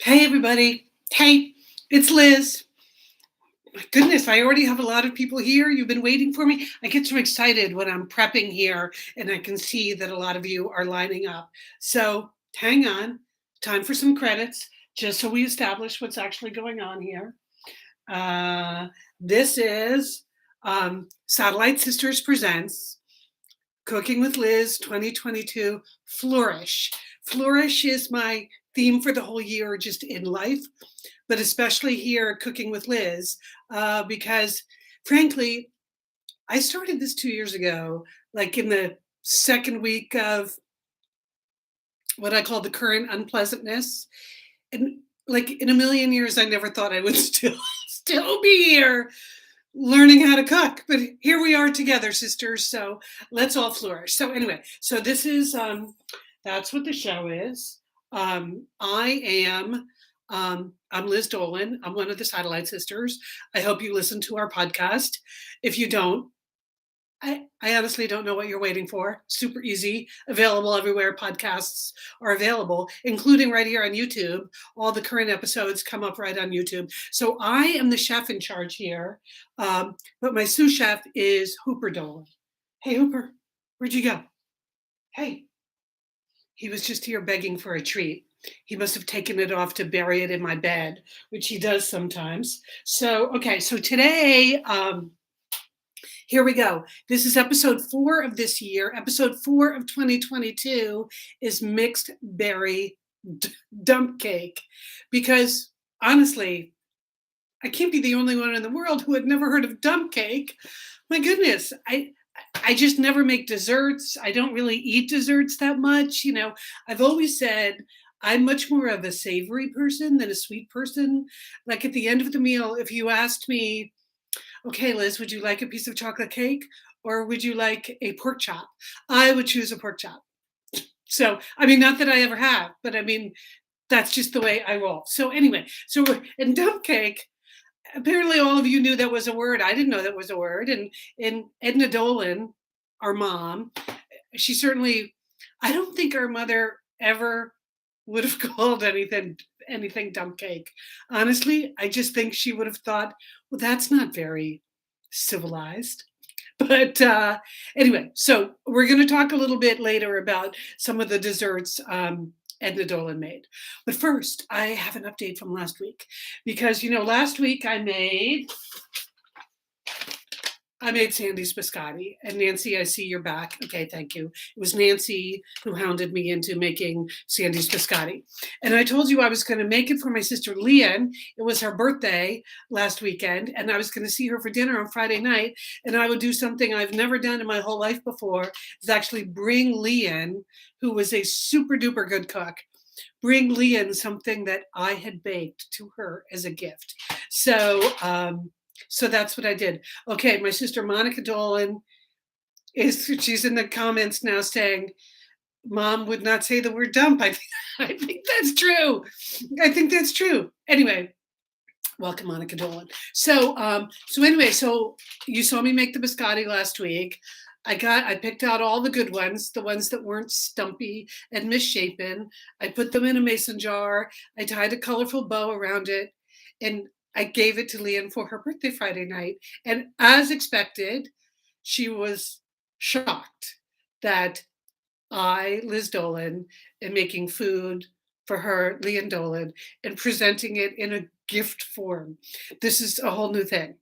Hey, everybody. Hey, it's Liz. My goodness, I already have a lot of people here. You've been waiting for me. I get so excited when I'm prepping here and I can see that a lot of you are lining up. So hang on. Time for some credits, just so we establish what's actually going on here. Uh, this is Satellite Sisters Presents Cooking with Liz 2022 Flourish. Flourish is my theme for the whole year, just in life, but especially here Cooking with Liz, because frankly, I started this 2 years ago, like in the second week of what I call the current unpleasantness. And like in a million years, I never thought I would still be here learning how to cook, but here we are together, sisters, so let's all flourish. So anyway, so this is that's what the show is. I'm Liz Dolan. I'm one of the Satellite Sisters. I hope you listen to our podcast. If you don't, I honestly don't know what you're waiting for. Super easy, available everywhere podcasts are available, including right here on YouTube. All the current episodes come up right on YouTube. So I am the chef in charge here, but my sous chef is Hooper Dolan. Hey, Hooper, where'd you go? Hey, he was just here begging for a treat. He must have taken it off to bury it in my bed, which he does sometimes. So, okay, so today, here we go. This is episode 4 of this year. Episode 4 of 2022 is mixed berry dump cake. Because honestly, I can't be the only one in the world who had never heard of dump cake. My goodness, I just never make desserts. I don't really eat desserts that much. I've always said I'm much more of a savory person than a sweet person. Like at the end of the meal, if you asked me, okay, Liz, would you like a piece of chocolate cake or would you like a pork chop? I would choose a pork chop. So, I mean, not that I ever have, but I mean, that's just the way I roll. So, anyway, so we're in dump cake. Apparently, all of you knew that was a word. I didn't know that was a word. And Edna Dolan, our mom, she certainly, I don't think our mother ever would have called anything dump cake. Honestly, I just think she would have thought, well, that's not very civilized. But anyway, so we're going to talk a little bit later about some of the desserts Edna Dolan made. But first, I have an update from last week because last week I made Sandy's biscotti. And Nancy, I see you're back. Okay, thank you. It was Nancy who hounded me into making Sandy's biscotti. And I told you I was going to make it for my sister Lian. It was her birthday last weekend, and I was going to see her for dinner on Friday night. And I would do something I've never done in my whole life before, is actually bring Lian, who was a super duper good cook, bring Lian something that I had baked to her as a gift. So that's what I did. Okay, my sister Monica Dolan she's in the comments now saying, Mom would not say the word dump. I think that's true. I think that's true. Anyway, welcome, Monica Dolan. So you saw me make the biscotti last week. I picked out all the good ones, the ones that weren't stumpy and misshapen. I put them in a mason jar. I tied a colorful bow around it, and I gave it to Lian for her birthday Friday night. And as expected, she was shocked that I, Liz Dolan, am making food for her, Lian Dolan, and presenting it in a gift form. This is a whole new thing.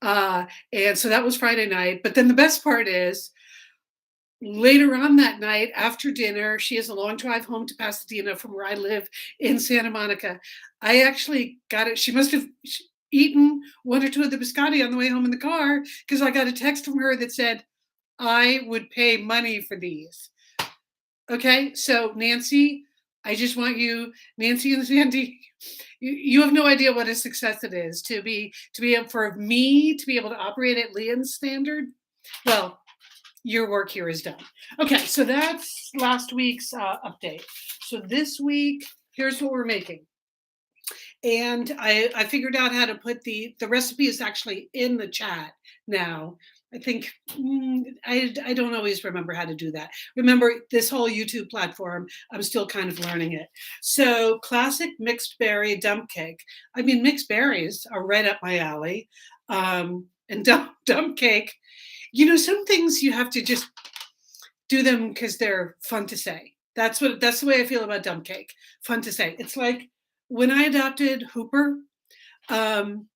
And so that was Friday night. But then the best part is, later on that night, after dinner, she has a long drive home to Pasadena from where I live in Santa Monica. I actually got it. She must have eaten one or two of the biscotti on the way home in the car, because I got a text from her that said, I would pay money for these. Okay, so Nancy, I just want you, Nancy and Sandy, you have no idea what a success it is to be able for me to be able to operate at Lian's standard. Well, your work here is done. Okay, so that's last week's update. So this week, here's what we're making. And I figured out how to put the recipe is actually in the chat now. I think I don't always remember how to do that. Remember, this whole YouTube platform, I'm still kind of learning it. So, classic mixed berry dump cake. I mean, mixed berries are right up my alley. And dump cake, some things you have to just do them because they're fun to say. That's the way I feel about dump cake. Fun to say. It's like when I adopted Hooper. Um,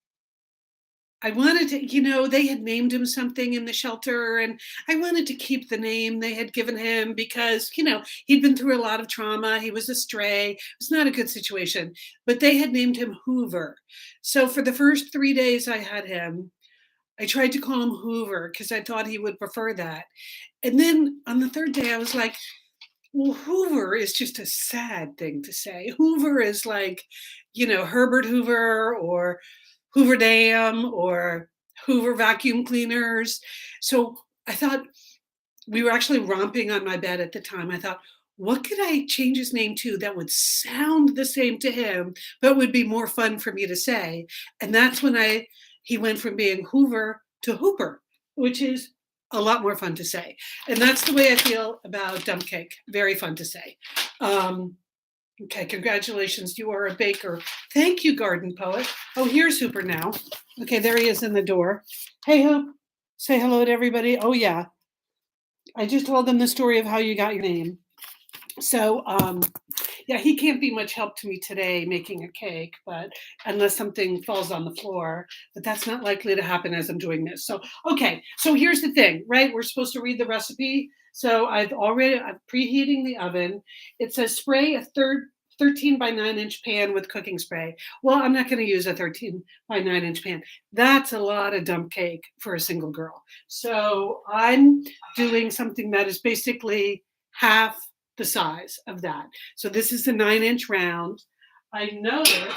I wanted to, they had named him something in the shelter, and I wanted to keep the name they had given him because, he'd been through a lot of trauma. He was a stray. It was not a good situation, but they had named him Hoover. So for the first 3 days I had him, I tried to call him Hoover because I thought he would prefer that. And then on the third day, I was like, well, Hoover is just a sad thing to say. Hoover is like, Herbert Hoover or Hoover Dam or Hoover vacuum cleaners. So I thought, we were actually romping on my bed at the time. I thought, what could I change his name to that would sound the same to him, but would be more fun for me to say? And that's when he went from being Hoover to Hooper, which is a lot more fun to say. And that's the way I feel about dump cake. Very fun to say. Okay, congratulations. You are a baker. Thank you, garden poet. Oh, here's Hooper now. Okay, there he is in the door. Hey, Hoop. Say hello to everybody. Oh, yeah. I just told them the story of how you got your name. So, yeah, he can't be much help to me today making a cake, but unless something falls on the floor, but that's not likely to happen as I'm doing this. So, okay, so here's the thing, right? We're supposed to read the recipe. So I'm preheating the oven. It says spray a 13 by 9-inch pan with cooking spray. Well, I'm not going to use a 13 by 9-inch pan. That's a lot of dump cake for a single girl. So I'm doing something that is basically half the size of that. So this is the 9-inch round. I noticed,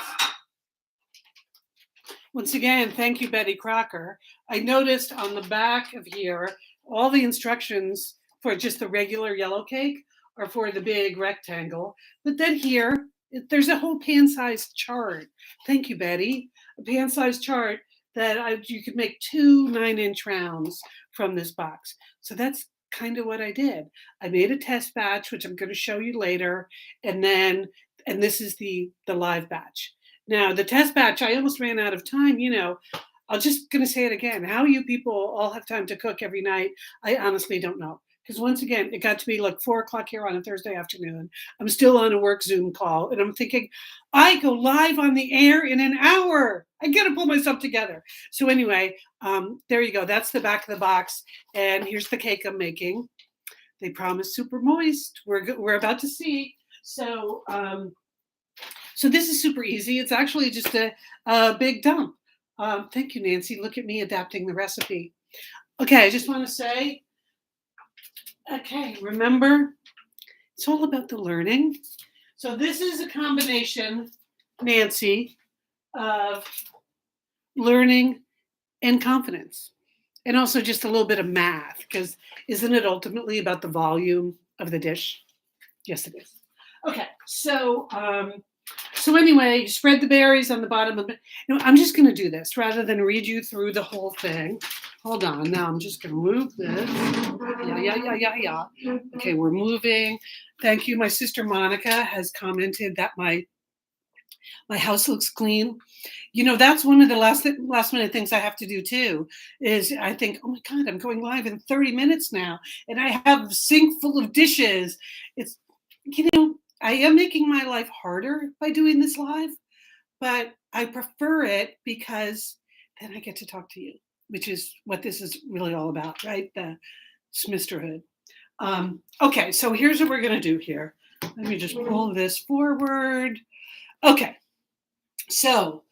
once again, thank you, Betty Crocker. I noticed on the back of here, all the instructions for just the regular yellow cake are for the big rectangle. But then here, there's a whole pan-sized chart. Thank you, Betty. A pan-sized chart that you could make 2 9-inch rounds from this box. So that's kind of what I did. I made a test batch, which I'm going to show you later, and this is the live batch. Now, the test batch, I almost ran out of time. I'm just going to say it again. How you people all have time to cook every night, I honestly don't know. Because once again, it got to be like 4:00 here on a Thursday afternoon. I'm still on a work Zoom call, and I'm thinking, I go live on the air in an hour. I got to pull myself together. So anyway, there you go. That's the back of the box, and here's the cake I'm making. They promise super moist. We're about to see. So this is super easy. It's actually just a big dump. Thank you, Nancy. Look at me adapting the recipe. Okay, I just want to say. Okay, remember, it's all about the learning. So this is a combination, Nancy, of learning and confidence, and also just a little bit of math, because isn't it ultimately about the volume of the dish? Yes, it is. Okay, so anyway, you spread the berries on the bottom of it. I'm just going to do this rather than read you through the whole thing. Hold on. Now I'm just going to move this. Yeah. Okay, we're moving. Thank you. My sister Monica has commented that my house looks clean. That's one of the last minute things I have to do too, is I think, oh my God, I'm going live in 30 minutes now, and I have a sink full of dishes. It's, I am making my life harder by doing this live, but I prefer it because then I get to talk to you, which is what this is really all about, right? The Sisterhood. Okay, so here's what we're going to do here. Let me just pull this forward. Okay, so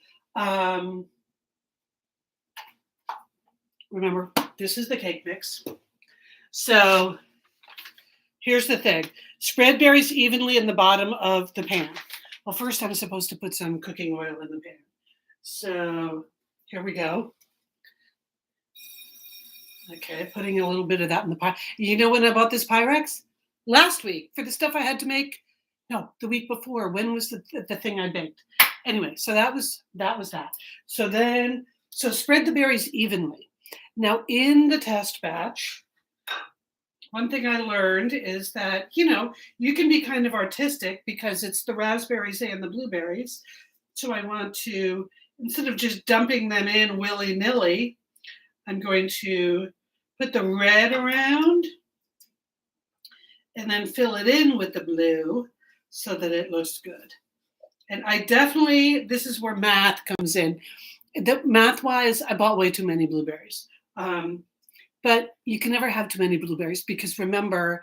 remember, this is the cake mix. So here's the thing. Spread berries evenly in the bottom of the pan. Well, first I'm supposed to put some cooking oil in the pan. So here we go. Okay, putting a little bit of that in the pie. You know when I bought this Pyrex? Last week for the stuff I had to make. No, the week before. When was the thing I baked? Anyway, so that was that. So spread the berries evenly. Now, in the test batch, one thing I learned is that, you can be kind of artistic because it's the raspberries and the blueberries. So I want to, instead of just dumping them in willy-nilly, I'm going to put the red around and then fill it in with the blue so that it looks good. And this is where math comes in. Math-wise, I bought way too many blueberries. But you can never have too many blueberries because remember,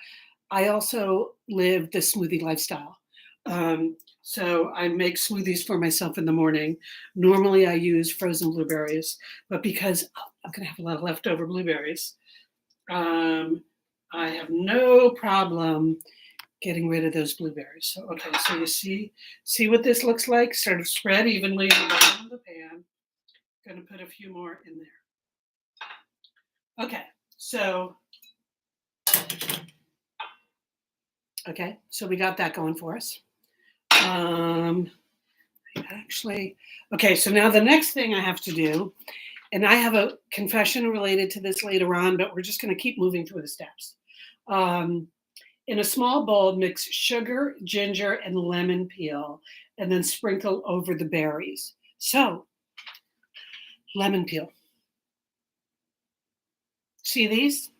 I also live the smoothie lifestyle. So I make smoothies for myself in the morning. Normally I use frozen blueberries, but because I'm going to have a lot of leftover blueberries, I have no problem getting rid of those blueberries. So, okay, so you see what this looks like? Sort of spread evenly on the bottom of the pan. Going to put a few more in there. Okay, so we got that going for us. Okay, so now the next thing I have to do, and I have a confession related to this later on, but we're just going to keep moving through the steps. In a small bowl, mix sugar, ginger, and lemon peel, and then sprinkle over the berries. So, lemon peel. See these?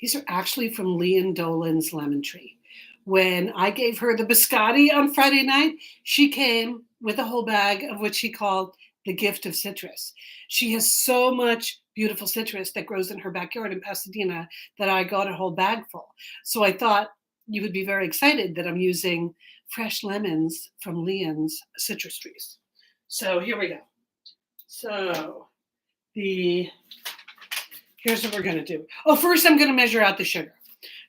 These are actually from Lian Dolan's lemon tree. When I gave her the biscotti on Friday night, she came with a whole bag of what she called the gift of citrus. She has so much beautiful citrus that grows in her backyard in Pasadena that I got a whole bag full. So I thought you would be very excited that I'm using fresh lemons from Lian's citrus trees. So here we go. So here's what we're going to do. Oh, first I'm going to measure out the sugar.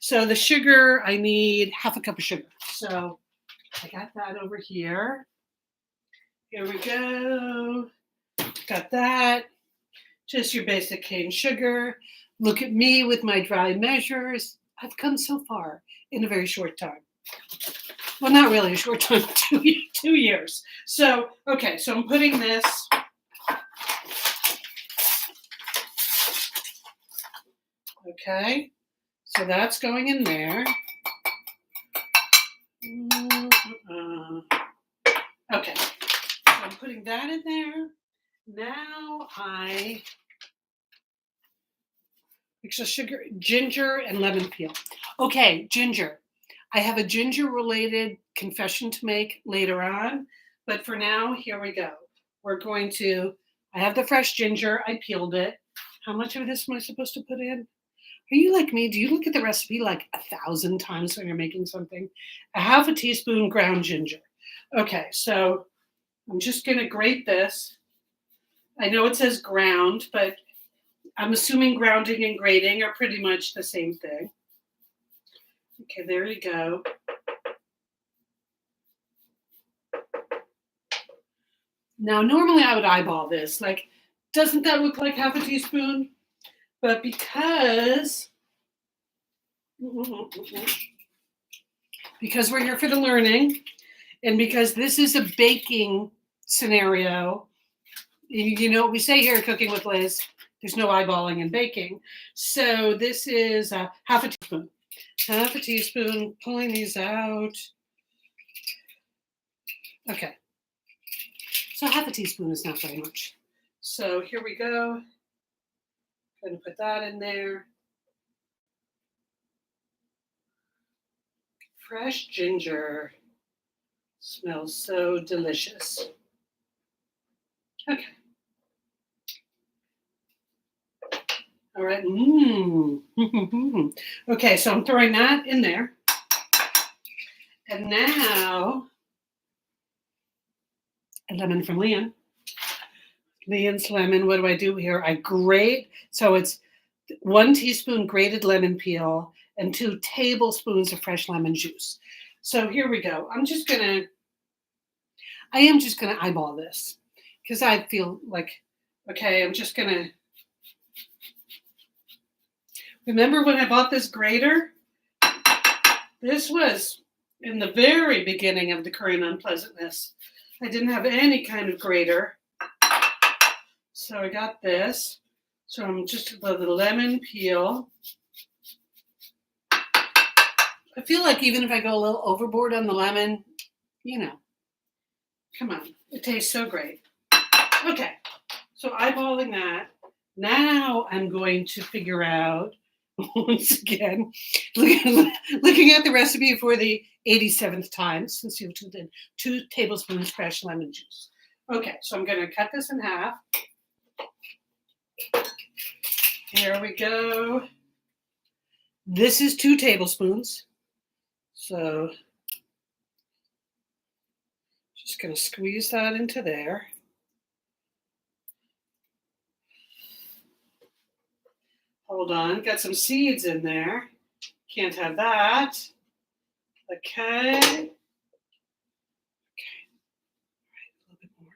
So the sugar, I need half a cup of sugar. So I got that over here. Here we go. Got that. Just your basic cane sugar. Look at me with my dry measures. I've come so far in a very short time. Well, not really a short time, 2 years. So, okay, so I'm putting this. Okay, so that's going in there. Okay, so I'm putting that in there. Now I mix the sugar, ginger, and lemon peel. Okay, ginger. I have a ginger-related confession to make later on, but for now, here we go. I have the fresh ginger. I peeled it. How much of this am I supposed to put in? Are you like me? Do you look at the recipe like 1,000 times when you're making something? A half a teaspoon ground ginger. Okay, so I'm just going to grate this. I know it says ground, but I'm assuming grounding and grating are pretty much the same thing. Okay, there you go. Now, normally I would eyeball this. Like, doesn't that look like half a teaspoon? But because we're here for the learning, and because this is a baking scenario, you know what we say here at Cooking with Liz, there's no eyeballing in baking. So this is half a teaspoon. Half a teaspoon, pulling these out. Okay. So half a teaspoon is not very much. So here we go. Going to put that in there. Fresh ginger. Smells so delicious. Okay. All right. Okay, so I'm throwing that in there. And now, a lemon from Lian. Lian's lemon, what do I do here? I grate, so it's 1 teaspoon grated lemon peel and 2 tablespoons of fresh lemon juice. So here we go. I am just gonna eyeball this because I feel like, okay, I'm just gonna, remember when I bought this grater? This was in the very beginning of the Korean unpleasantness. I didn't have any kind of grater. So I got this. So I'm just the lemon peel. I feel like even if I go a little overboard on the lemon, come on, it tastes so great. Okay, so eyeballing that. Now I'm going to figure out, once again, looking at the recipe for the 87th time, since you did 2 tablespoons fresh lemon juice. Okay, so I'm going to cut this in half. Here we go. This is 2 tablespoons. So just going to squeeze that into there. Hold on, got some seeds in there. Can't have that. Okay. Okay. All right, a little bit more.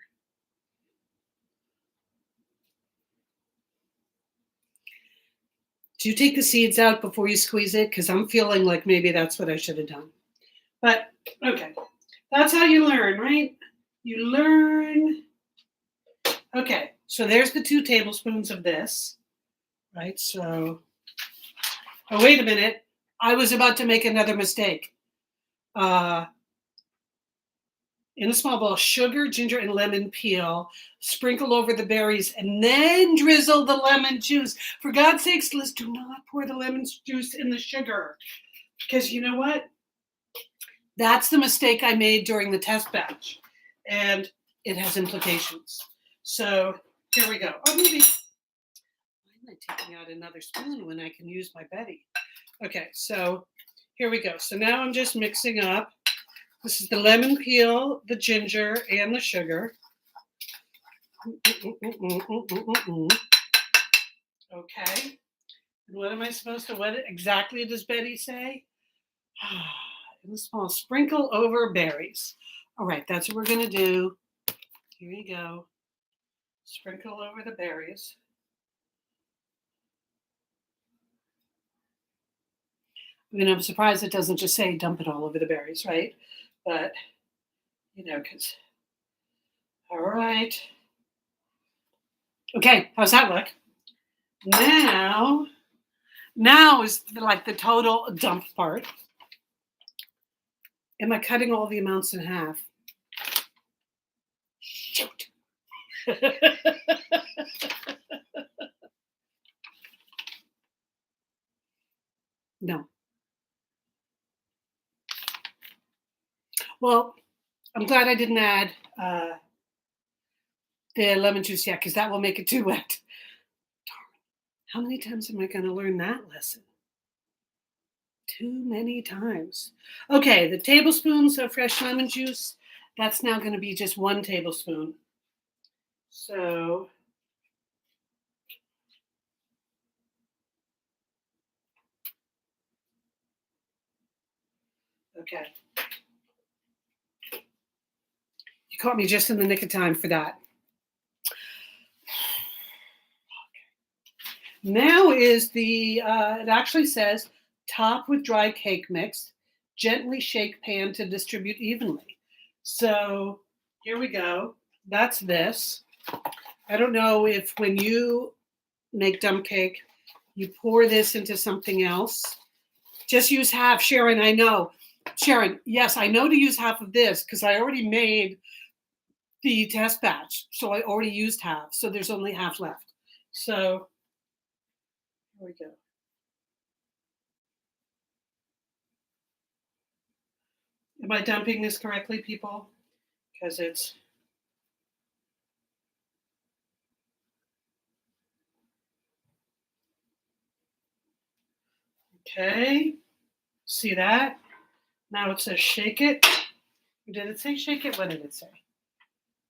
Do you take the seeds out before you squeeze it? Because I'm feeling like maybe that's what I should have done. But, okay. That's how you learn, right? You learn. Okay, so there's the 2 tablespoons of this, right? So, oh, wait a minute. I was about to make another mistake. In a small bowl, sugar, ginger, and lemon peel. Sprinkle over the berries and then drizzle the lemon juice. For God's sakes, Liz, do not pour the lemon juice in the sugar. Because you know what? That's the mistake I made during the test batch. And it has implications. So here we go. Oh, maybe. Why am I taking out another spoon when I can use my Betty? Okay, so here we go. So now I'm just mixing up. This is the lemon peel, the ginger, and the sugar. Okay. And what am I supposed to, what exactly does Betty say? In a small sprinkle over berries. All right, that's what we're going to do. Here you go. Sprinkle over the berries. I mean, I'm surprised it doesn't just say dump it all over the berries, right? But, because, all right. Okay, how's that look? Now is like the total dump part. Am I cutting all the amounts in half? Shoot. No. Well, I'm glad I didn't add the lemon juice yet, because that will make it too wet. Darn. How many times am I going to learn that lesson? Too many times. Okay, the tablespoons of fresh lemon juice, that's now going to be just 1 tablespoon. So, okay. You caught me just in the nick of time for that. Now is it actually says, top with dry cake mix, gently shake pan to distribute evenly. So here we go. That's this. I don't know if when you make dump cake, you pour this into something else. Just use half, Sharon, I know. Sharon, yes, I know to use half of this because I already made the test batch. So I already used half. So there's only half left. So here we go. Am I dumping this correctly, people? Because it's... Okay. See that? Now it says shake it. Did it say shake it? What did it say?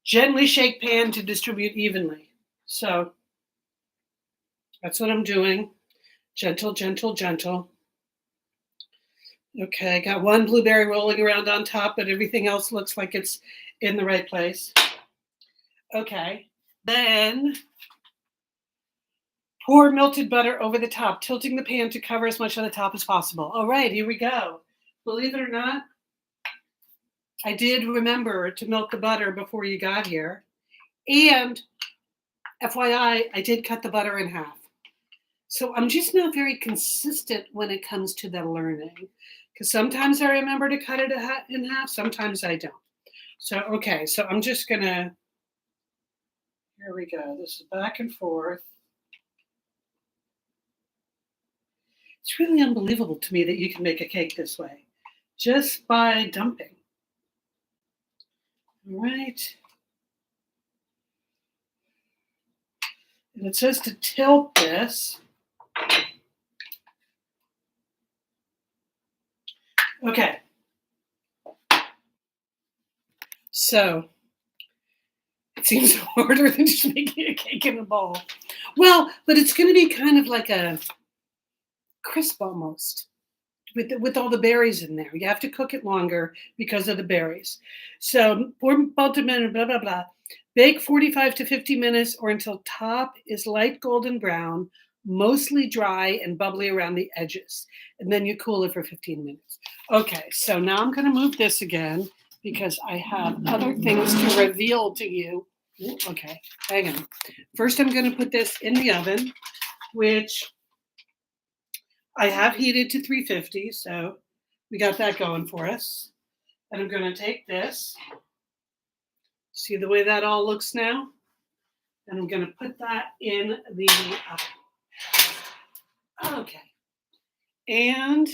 Gently shake pan to distribute evenly. So that's what I'm doing. Gentle, gentle, gentle. Okay, got 1 blueberry rolling around on top, but everything else looks like it's in the right place. Okay, then pour melted butter over the top, tilting the pan to cover as much of the top as possible. All right, here we go. Believe it or not, I did remember to melt the butter before you got here. And FYI, I did cut the butter in half. So I'm just not very consistent when it comes to the learning. Because sometimes I remember to cut it in half, sometimes I don't. So, okay, so I'm just gonna, here we go. This is back and forth. It's really unbelievable to me that you can make a cake this way, just by dumping. All right. And it says to tilt this. Okay. So it seems harder than just making a cake in a bowl. Well, but it's going to be kind of like a crisp almost with all the berries in there. You have to cook it longer because of the berries. So pour minutes, blah, blah, blah. Bake 45 to 50 minutes or until top is light golden brown, mostly dry and bubbly around the edges. And then you cool it for 15 minutes. Okay, so now I'm going to move this again because I have other things to reveal to you. Ooh, okay, hang on. First, I'm going to put this in the oven, which I have heated to 350, so we got that going for us. And I'm going to take this. See the way that all looks now? And I'm going to put that in the oven. Okay. And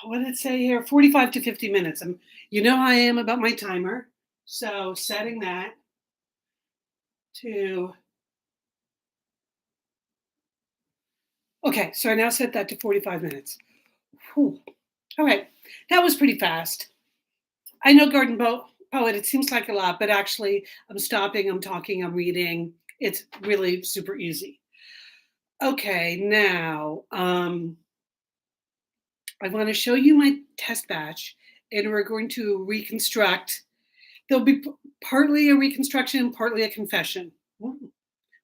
what did it say here? 45 to 50 minutes. You know how I am about my timer. So setting that to, okay, so I now set that to 45 minutes. Whew. All right, that was pretty fast. I know Garden Poet, it seems like a lot, but actually I'm stopping, I'm talking, I'm reading. It's really super easy. Okay, now I want to show you my test batch, and we're going to reconstruct. There'll be partly a reconstruction and partly a confession. Ooh,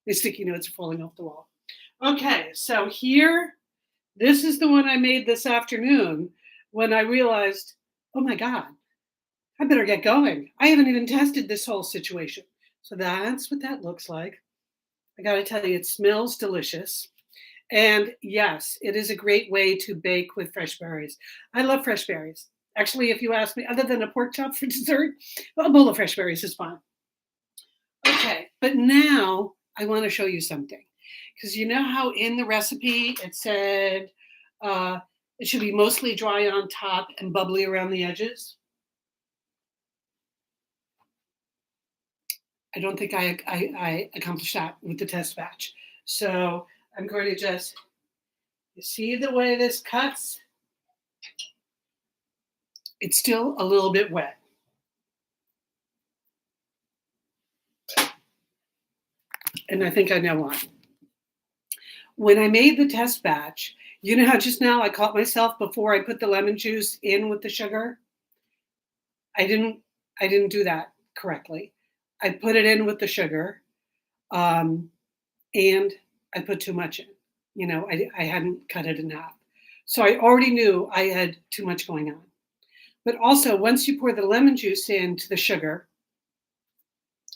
the sticky notes are falling off the wall. Okay, so here, this is the one I made this afternoon when I realized, oh my God, I better get going. I haven't even tested this whole situation. So that's what that looks like. I got to tell you, it smells delicious. And yes, it is a great way to bake with fresh berries. I love fresh berries. Actually, if you ask me, other than a pork chop for dessert, a bowl of fresh berries is fine. Okay, but now I want to show you something. Because you know how in the recipe it said it should be mostly dry on top and bubbly around the edges? I don't think I accomplished that with the test batch. So I'm going to just, you see the way this cuts? It's still a little bit wet. And I think I know why. When I made the test batch, you know how just now I caught myself before I put the lemon juice in with the sugar? I didn't do that correctly. I put it in with the sugar, and I put too much in. You know, I hadn't cut it in half. So I already knew I had too much going on. But also, once you pour the lemon juice into the sugar,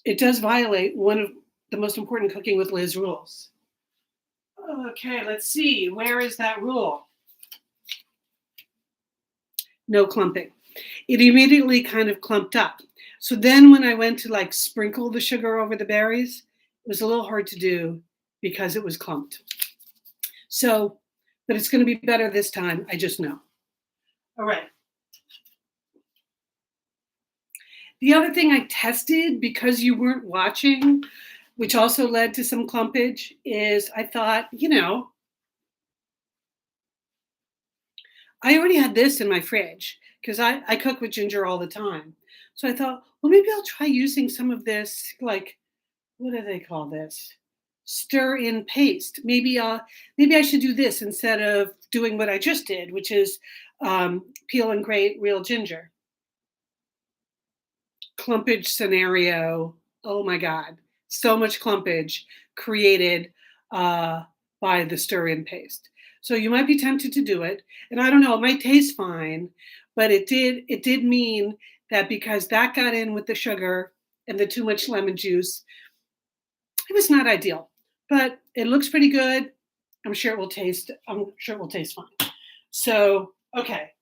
it does violate one of the most important Cooking with Liz rules. Okay, let's see. Where is that rule? No clumping. It immediately kind of clumped up. So then when I went to like sprinkle the sugar over the berries, it was a little hard to do because it was clumped. So, but it's going to be better this time. I just know. All right. The other thing I tested because you weren't watching, which also led to some clumpage, is I thought, you know, I already had this in my fridge because I cook with ginger all the time. So I thought, well, maybe I'll try using some of this, like, what do they call this? Stir in paste. Maybe I should do this instead of doing what I just did, which is peel and grate real ginger. Clumpage scenario. Oh my God. So much clumpage created by the stir in paste. So you might be tempted to do it. And I don't know, it might taste fine, but it did mean that because that got in with the sugar and the too much lemon juice, It was not ideal, but it looks pretty good. I'm sure it will taste fine. So, okay.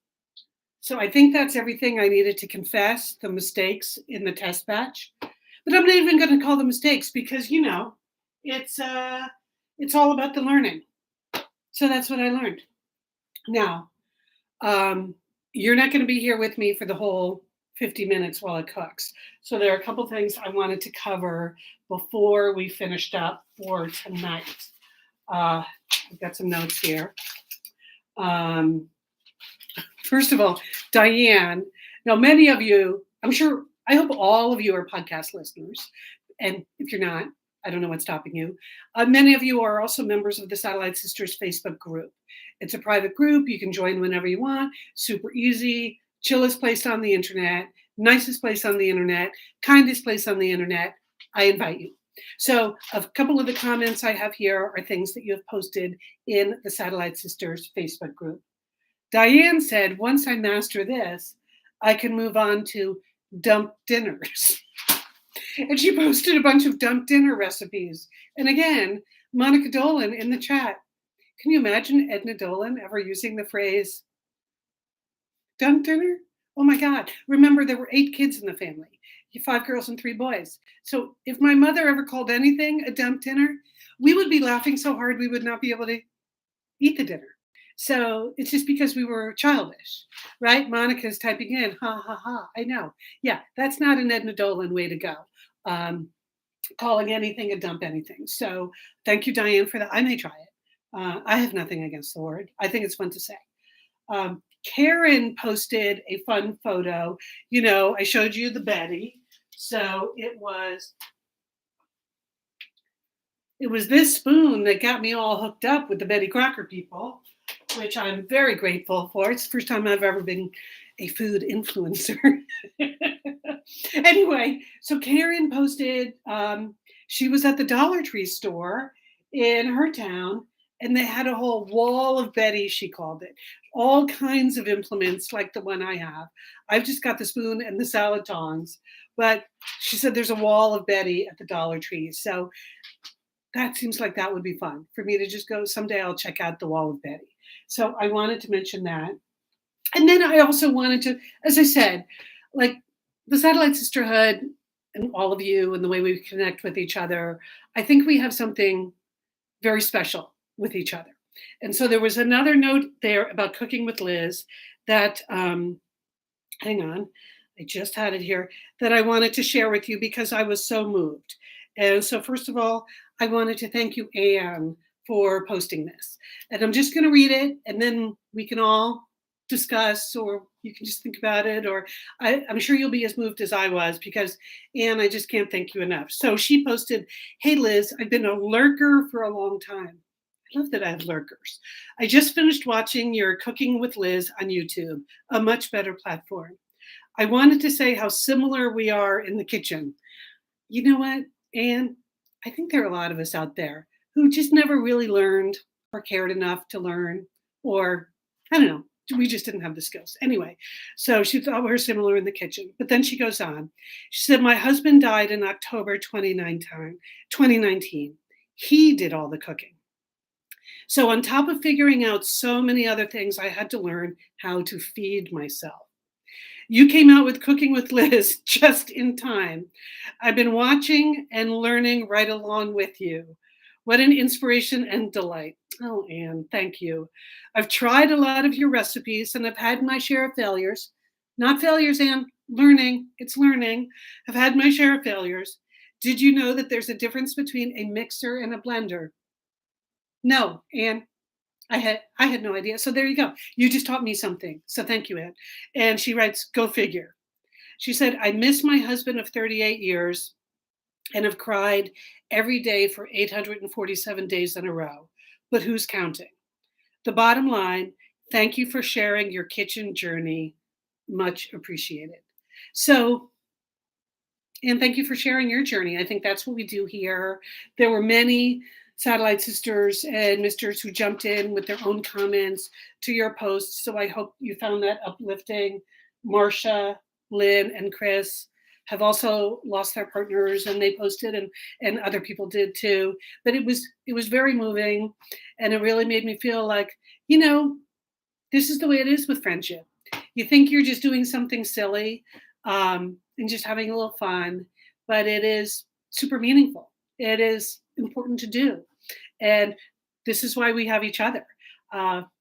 So I think that's everything I needed to confess the mistakes in the test batch. But I'm not even going to call them mistakes because it's it's all about the learning. So that's what I learned. Now, um, you're not going to be here with me for the whole 50 minutes while it cooks. So there are a couple things I wanted to cover before we finished up for tonight. I've got some notes here. Um, First of all, Diane. Now, many of you, I hope all of you are podcast listeners. And if you're not, I don't know what's stopping you. Many of you are also members of the Satellite Sisters Facebook group. It's a private group. You can join whenever you want. Super easy. Chillest place on the internet. Nicest place on the internet. Kindest place on the internet. I invite you. So a couple of the comments I have here are things that you have posted in the Satellite Sisters Facebook group. Diane said, once I master this, I can move on to dump dinners. And she posted a bunch of dump dinner recipes. And again, Monica Dolan in the chat. Can you imagine Edna Dolan ever using the phrase dump dinner? Oh my God. Remember, there were 8 kids in the family, 5 girls and 3 boys. So if my mother ever called anything a dump dinner, we would be laughing so hard we would not be able to eat the dinner. So it's just because we were childish, right? Monica's typing in, ha, ha, ha. I know. Yeah, that's not an Edna Dolan way to go. Calling anything a dump anything. So thank you, Diane, for that. I may try it. I have nothing against the word. I think it's fun to say. Karen posted a fun photo. I showed you the Betty. So it was this spoon that got me all hooked up with the Betty Crocker people, which I'm very grateful for. It's the first time I've ever been a food influencer. Anyway, so Karen posted, she was at the Dollar Tree store in her town, and they had a whole wall of Betty, she called it. All kinds of implements like the one I have. I've just got the spoon and the salad tongs, but she said there's a wall of Betty at the Dollar Tree. So that seems like that would be fun for me to just go. Someday I'll check out the wall of Betty. So I wanted to mention that. And then I also wanted to, as I said, like the Satellite Sisterhood and all of you and the way we connect with each other, I think we have something very special with each other. And so there was another note there about cooking with Liz that, hang on, I just had it here, that I wanted to share with you because I was so moved. And so first of all, I wanted to thank you, Anne, for posting this. And I'm just going to read it, and then we can all discuss, or you can just think about it, or I'm sure you'll be as moved as I was because, Anne, I just can't thank you enough. So she posted, hey, Liz, I've been a lurker for a long time. I love that I have lurkers. I just finished watching your Cooking with Liz on YouTube, a much better platform. I wanted to say how similar we are in the kitchen. You know what, Anne? I think there are a lot of us out there who just never really learned or cared enough to learn, or I don't know, we just didn't have the skills. Anyway, so she thought we were similar in the kitchen. But then she goes on. She said, my husband died in October 2019. He did all the cooking. So on top of figuring out so many other things, I had to learn how to feed myself. You came out with Cooking with Liz just in time. I've been watching and learning right along with you. What an inspiration and delight. Oh, Anne, thank you. I've tried a lot of your recipes and I've had my share of failures. Not failures, Anne, learning. It's learning. I've had my share of failures. Did you know that there's a difference between a mixer and a blender? No, Anne. I had no idea. So there you go. You just taught me something. So thank you, Anne. And she writes, go figure. She said, I miss my husband of 38 years and have cried every day for 847 days in a row. But who's counting? The bottom line, thank you for sharing your kitchen journey. Much appreciated. So, and thank you for sharing your journey. I think that's what we do here. There were many Satellite Sisters and Misters who jumped in with their own comments to your posts. So I hope you found that uplifting. Marcia, Lynn, and Chris have also lost their partners, and they posted, and other people did too. But it was very moving, and it really made me feel like, this is the way it is with friendship. You think you're just doing something silly, and just having a little fun, but it is super meaningful. It is important to do. And this is why we have each other.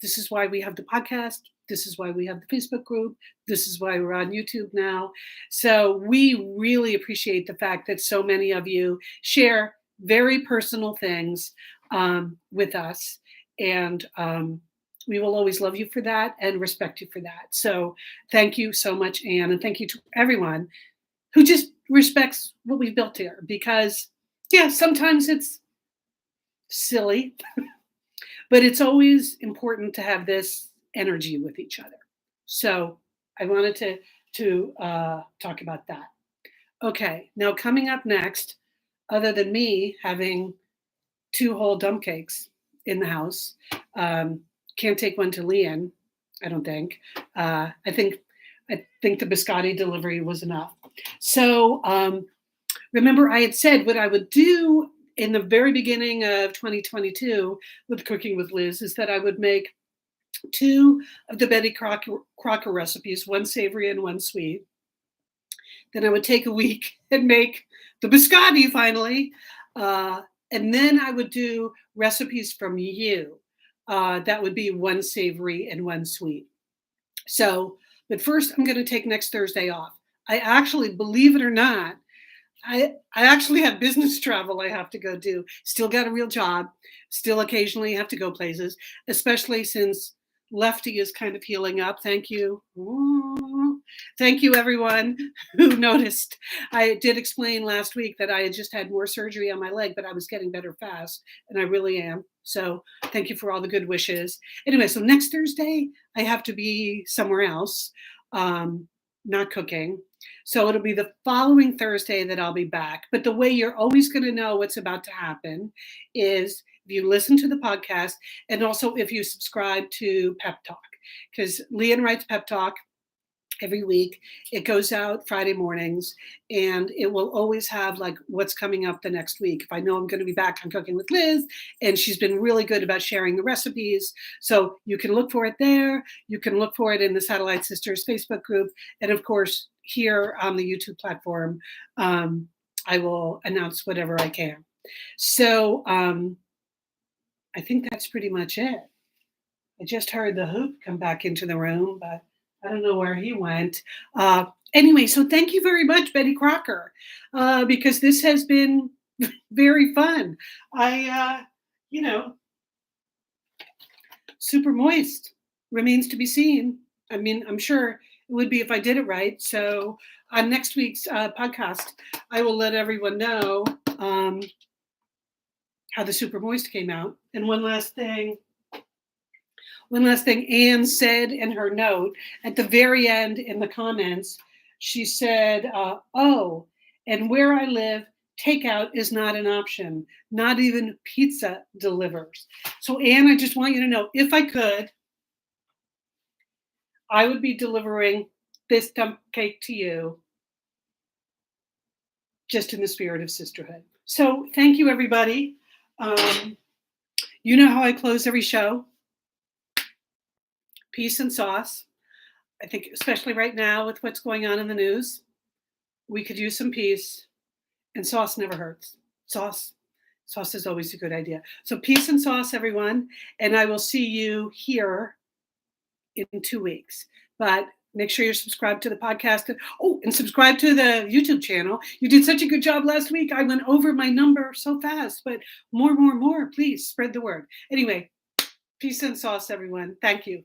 This is why we have the podcast. This is why we have the Facebook group. This is why we're on YouTube now. So we really appreciate the fact that so many of you share very personal things with us. And we will always love you for that and respect you for that. So thank you so much, Anne. And thank you to everyone who just respects what we've built here. Because, yeah, sometimes it's silly, but it's always important to have this energy with each other. So I wanted to talk about that. Okay, now coming up next, other than me having 2 whole dump cakes in the house, can't take one to Lian, I don't think. I think the Biscotti delivery was enough. So remember, I had said what I would do in the very beginning of 2022 with Cooking with Liz is that I would make 2 of the Betty Crocker recipes, one savory and one sweet. Then I would take a week and make the Biscotti finally. And then I would do recipes from you. That would be one savory and one sweet. So, but first I'm going to take next Thursday off. I actually, believe it or not, I actually have business travel I have to go do. Still got a real job. Still occasionally have to go places, especially since Lefty is kind of healing up. Thank you. Ooh. Thank you, everyone who noticed. I did explain last week that I had just had more surgery on my leg, but I was getting better fast, and I really am. So thank you for all the good wishes. Anyway, so next Thursday, I have to be somewhere else, not cooking. So it'll be the following Thursday that I'll be back. But the way you're always going to know what's about to happen is if you listen to the podcast, and also if you subscribe to Pep Talk, because Lian writes Pep Talk every week. It goes out Friday mornings, and it will always have like what's coming up the next week. If I know I'm going to be back on Cooking with Liz, and she's been really good about sharing the recipes. So you can look for it there. You can look for it in the Satellite Sisters Facebook group. And of course, here on the YouTube platform, I will announce whatever I can. So I think that's pretty much it. I just heard the hoop come back into the room, but I don't know where he went. Anyway, so thank you very much, Betty Crocker, because this has been very fun. Super moist remains to be seen. I mean, I'm sure it would be if I did it right. So on next week's podcast, I will let everyone know how the super moist came out. And one last thing Anne said in her note at the very end in the comments, she said, oh, and where I live, takeout is not an option. Not even pizza delivers. So Anne, I just want you to know, if I could, I would be delivering this dump cake to you just in the spirit of sisterhood. So thank you, everybody. You know how I close every show. Peace and sauce. I think especially right now with what's going on in the news, we could use some peace, and sauce never hurts. Sauce is always a good idea. So peace and sauce, everyone. And I will see you here in 2 weeks. But make sure you're subscribed to the podcast. Oh, and subscribe to the YouTube channel. You did such a good job last week. I went over my number so fast, but more. Please spread the word. Anyway, peace and sauce, everyone. Thank you.